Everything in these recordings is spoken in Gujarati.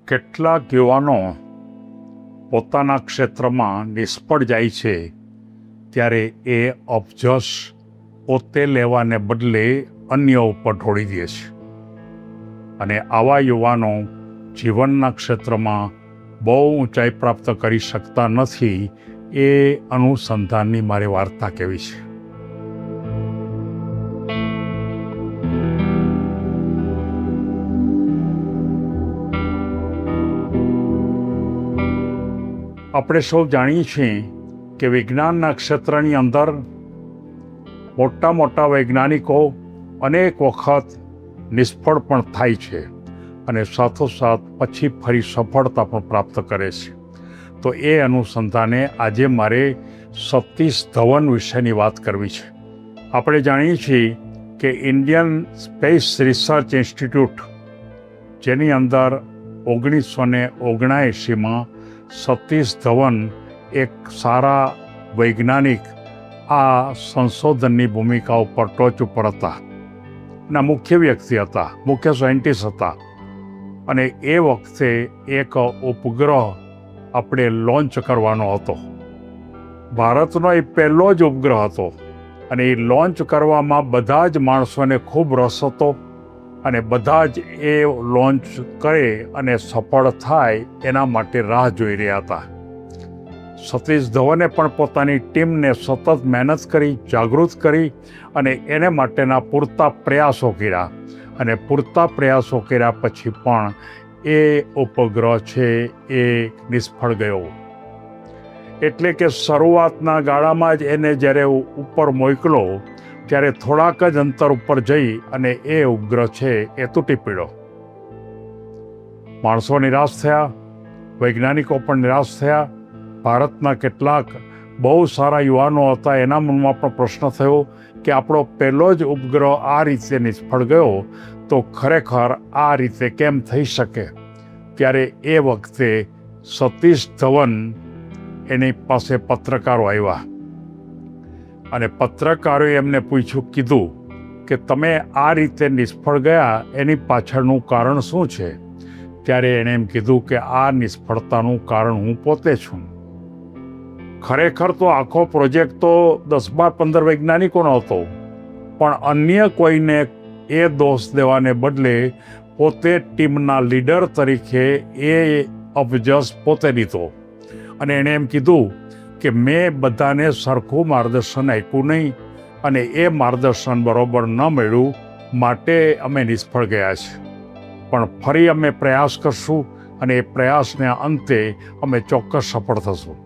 કેટલાક યુવાનો પોતાના ક્ષેત્રમાં નિષ્ફળ જાય છે ત્યારે એ અપજશ પોતે લેવાને બદલે અન્ય ઉપર ઢોળી દે છે અને આવા યુવાનો જીવનના ક્ષેત્રમાં બહુ ઊંચાઈ પ્રાપ્ત કરી શકતા નથી. એ અનુસંધાનની મારે વાર્તા કહેવી છે. આપણે સૌ જાણીએ છીએ કે વિજ્ઞાનના ક્ષેત્રની અંદર મોટા મોટા વૈજ્ઞાનિકો અનેક વખત નિષ્ફળ પણ થાય છે અને સાથોસાથ પછી ફરી સફળતા પણ પ્રાપ્ત કરે છે. તો એ અનુસંધાને આજે મારે સતીશ ધવન વિશેની વાત કરવી છે. આપણે જાણીએ છીએ કે ઇન્ડિયન સ્પેસ રિસર્ચ ઇન્સ્ટિટ્યૂટ, જેની અંદર 1979માં સતીશ ધવન એક સારા વૈજ્ઞાનિક આ સંશોધનની ભૂમિકા ઉપર ટોચ ઉપર હતા, ના મુખ્ય વ્યક્તિ હતા, મુખ્ય સાયન્ટિસ્ટ હતા. અને એ વખતે એક ઉપગ્રહ આપણે લોન્ચ કરવાનો હતો. ભારતનો એ પહેલો જ ઉપગ્રહ હતો અને એ લોન્ચ કરવામાં બધા જ માણસોને ખૂબ રસ હતો અને બધા જ એ લોન્ચ કરે અને સફળ થાય એના માટે રાહ જોઈ રહ્યા હતા. સતીશ ધવને પણ પોતાની ટીમને સતત મહેનત કરી, જાગૃત કરી અને એને માટેના પૂરતા પ્રયાસો કર્યા અને પૂરતા પ્રયાસો કર્યા પછી પણ એ ઉપગ્રહ છે એ નિષ્ફળ ગયો. એટલે કે શરૂઆતના ગાળામાં જ એને જ્યારે ઉપર મોકલો ત્યારે થોડાક જ અંતર ઉપર જઈ અને એ ઉપગ્રહ છે એ તૂટી પડ્યો. માણસો નિરાશ થયા, વૈજ્ઞાનિકો પણ નિરાશ થયા. ભારતના કેટલાક બહુ સારા યુવાનો હતા, એના મનમાં પણ પ્રશ્ન થયો કે આપણો પહેલો જ ઉપગ્રહ આ રીતે નિષ્ફળ ગયો તો ખરેખર આ રીતે કેમ થઈ શકે. ત્યારે એ વખતે સતીશ ધવન એની પાસે પત્રકારો આવ્યા અને પત્રકારોએ એમને કીધું કે તમે આ રીતે નિષ્ફળ ગયા એની પાછળનું કારણ શું છે? ત્યારે એણે એમ કીધું કે આ નિષ્ફળતાનું કારણ હું પોતે છું. ખરેખર તો આખો પ્રોજેક્ટ તો 10-15 વૈજ્ઞાનિકોનો હતો, પણ અન્ય કોઈને એ દોષ દેવાને બદલે પોતે ટીમના લીડર તરીકે એ અપજશ પોતે લીધો અને એણે એમ કીધું કે મેં બધાને સરખું માર્ગદર્શન આપ્યું નહીં અને એ માર્ગદર્શન બરોબર ન મળ્યું, માટે અમે નિષ્ફળ ગયા છે. પણ ફરી અમે પ્રયાસ કરશું અને એ પ્રયાસને અંતે અમે ચોક્કસ સફળ થશું.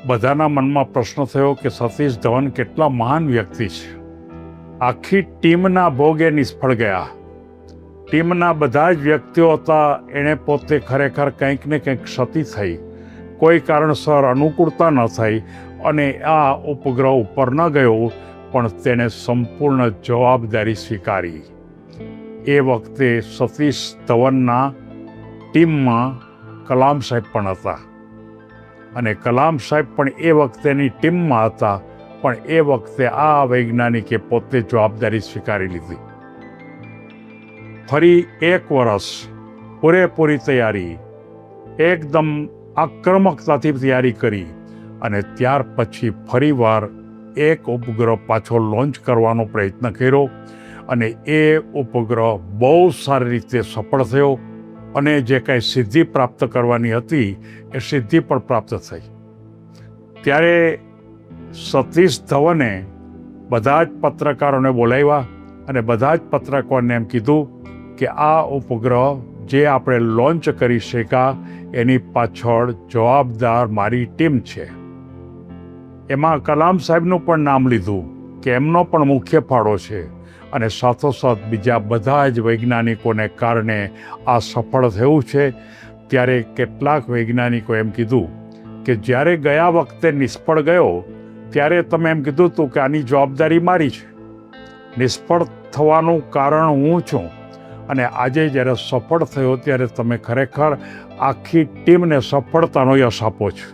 બધાના મનમાં પ્રશ્ન થયો કે સતીશ ધવન કેટલા મહાન વ્યક્તિ છે. આખી ટીમના ભોગે નિષ્ફળ ગયા. ટીમના બધા જ વ્યક્તિઓ હતા, એણે પોતે ખરેખર કંઈક ને કંઈક ક્ષતિ થઈ, કોઈ કારણસર અનુકૂળતા ન થઈ અને આ ઉપગ્રહ ઉપર ન ગયો, પણ તેણે સંપૂર્ણ જવાબદારી સ્વીકારી. એ વખતે સતીશ ધવનના ટીમમાં કલામ સાહેબ પણ હતા અને કલામ સાહેબ પણ એ વખતેની ટીમમાં હતા, પણ એ વખતે આ વૈજ્ઞાનિકે પોતે જવાબદારી સ્વીકારી લીધી. ફરી 1 વર્ષ પૂરેપૂરી તૈયારી, એકદમ આક્રમકતાથી તૈયારી કરી અને ત્યાર પછી ફરીવાર એક ઉપગ્રહ પાછો લોન્ચ કરવાનો પ્રયત્ન કર્યો અને એ ઉપગ્રહ બહુ સારી રીતે સફળ થયો અને જે કાંઈ સિદ્ધિ પ્રાપ્ત કરવાની હતી એ સિદ્ધિ પણ પ્રાપ્ત થઈ. ત્યારે સતીશ ધવને બધા જ પત્રકારોને બોલાવ્યા અને બધા જ પત્રકારોને એમ કીધું કે આ ઉપગ્રહ જે આપણે લોન્ચ કરી શક્યા એની પાછળ જવાબદાર મારી ટીમ છે. એમાં કલામ સાહેબનું પણ નામ લીધું કે એમનો પણ મુખ્ય ફાળો છે અને સાથોસાથ બીજા બધા જ વૈજ્ઞાનિકોને કારણે આ સફળ થયું છે. ત્યારે કેટલાક વૈજ્ઞાનિકો એમ કીધું કે જ્યારે ગયા વખતે નિષ્ફળ ગયો ત્યારે તમે એમ કીધું હતું કે આની જવાબદારી મારી છે, નિષ્ફળ થવાનું કારણ હું છું, અને આજે જ્યારે સફળ થયો ત્યારે તમે ખરેખર આખી ટીમને સફળતાનો યશ આપો છો.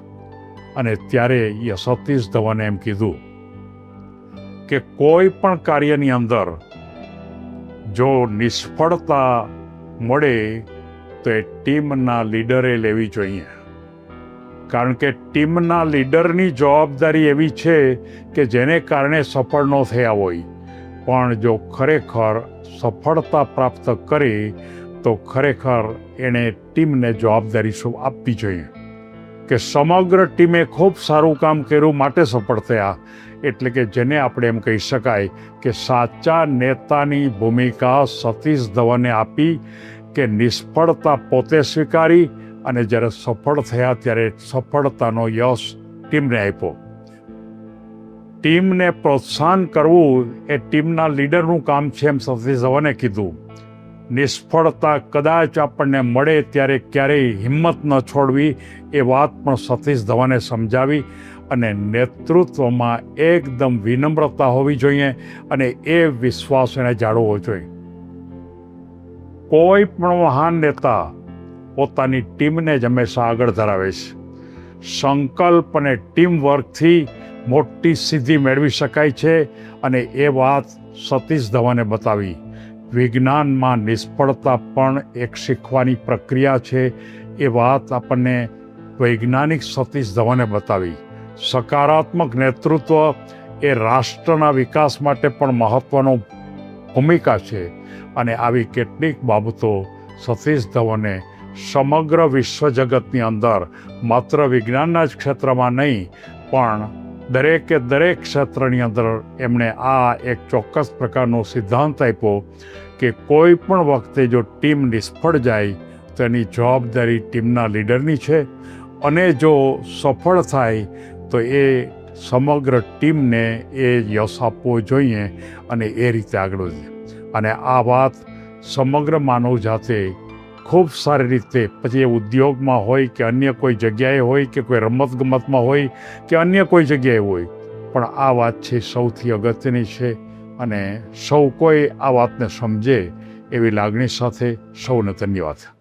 અને ત્યારે સતીશ ધવને એમ કીધું કે કોઈ પણ કાર્યની અંદર જો નિષ્ફળતા મળે તો એ ટીમના લીડરે લેવી જોઈએ. કારણ કે ટીમના લીડરની જવાબદારી એવી છે કે જેને કારણે સફળ ન થયા હોય, પણ જો ખરેખર સફળતા પ્રાપ્ત કરી તો ખરેખર એણે ટીમને જવાબદારી શું આપવી જોઈએ કે સમગ્ર ટીમે ખૂબ સારું કામ કર્યું માટે સફળ થયા. એટલે કે જેને આપણે એમ કહી શકાય કે સાચા નેતાની ભૂમિકા સતીશ ધવને આપી કે નિષ્ફળતા પોતે સ્વીકારી અને જ્યારે સફળ થયા ત્યારે સફળતાનો યશ ટીમને આપ્યો. ટીમને પ્રોત્સાહન કરવું એ ટીમના લીડરનું કામ છે એમ સતીશ ધવને કીધું. નિષ્ફળતા કદાચ આપણને મળે ત્યારે ક્યારેય હિંમત ન છોડવી એ વાત પણ સતીશ ધવને સમજાવી. અને નેતૃત્વમાં એકદમ વિનમ્રતા હોવી જોઈએ અને એ વિશ્વાસ એને જાળવવો જોઈએ. કોઈ પણ મહાન નેતા પોતાની ટીમને જ હંમેશા આગળ ધરાવે છે. સંકલ્પ અને ટીમ વર્કથી મોટી સિદ્ધિ મેળવી શકાય છે અને એ વાત સતીશ ધવને બતાવી. વિજ્ઞાનમાં નિષ્ફળતા પણ એક શીખવાની પ્રક્રિયા છે એ વાત આપણને વૈજ્ઞાનિક સતીશ ધવને બતાવી. સકારાત્મક નેતૃત્વ એ રાષ્ટ્રના વિકાસ માટે પણ મહત્ત્વનો ભૂમિકા છે અને આવી કેટલીક બાબતો સતીશ ધવને સમગ્ર વિશ્વ જગતની અંદર માત્ર વિજ્ઞાનના જ ક્ષેત્રમાં નહીં પણ દરેક ક્ષેત્રની અંદર એમણે આ એક ચોક્કસ પ્રકારનો સિદ્ધાંત આપ્યો કે કોઈ પણ વખતે જો ટીમ નિષ્ફળ જાય તો એની જવાબદારી ટીમના લીડરની છે અને જો સફળ થાય તો એ સમગ્ર ટીમને એ યશ આપવો જોઈએ અને એ રીતે આગળ વધે. અને આ વાત સમગ્ર માનવ જાતે ખૂબ સારી રીતે પછી એ ઉદ્યોગમાં હોય કે અન્ય કોઈ જગ્યાએ હોય કે કોઈ રમતગમતમાં હોય કે અન્ય કોઈ જગ્યાએ હોય, પણ આ વાત છે સૌથી અગત્યની છે અને સૌ કોઈ આ વાતને સમજે એવી લાગણી સાથે સૌને ધન્યવાદ.